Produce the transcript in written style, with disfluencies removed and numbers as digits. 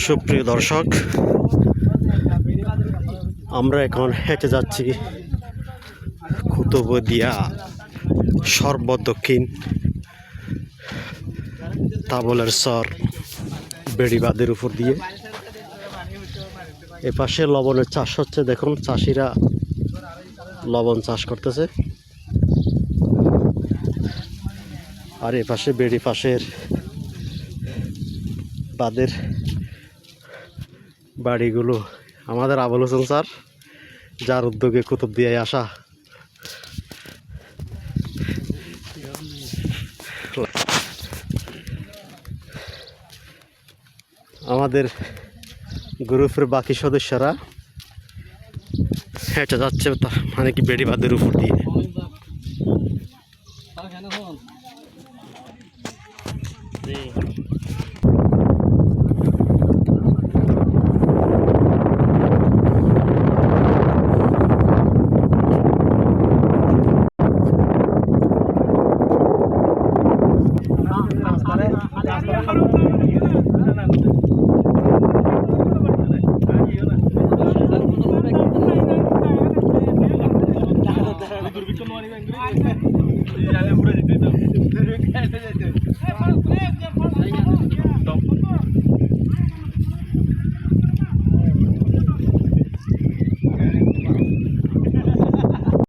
সুপ্রিয় দর্শক, আমরা এখন হেঁটে যাচ্ছি কুতুবদিয়া সর্বদক্ষিণ তাবলের চর বেড়িবাঁধের উপর দিয়ে। এপাশে লবণের চাষ হচ্ছে, দেখুন চাষিরা লবণ চাষ করতেছে। আর এপাশে বেড়ি পাশের বাঁধের বাড়িগুলো আমাদের আবুল হোসেন স্যার, যার উদ্যোগে কুতুবদিয়ায় আসা। আমাদের গ্রুপের বাকি সদস্যরা হেঁটে যাচ্ছে, মানে কি বেড়িবাঁধের উপর দিয়ে।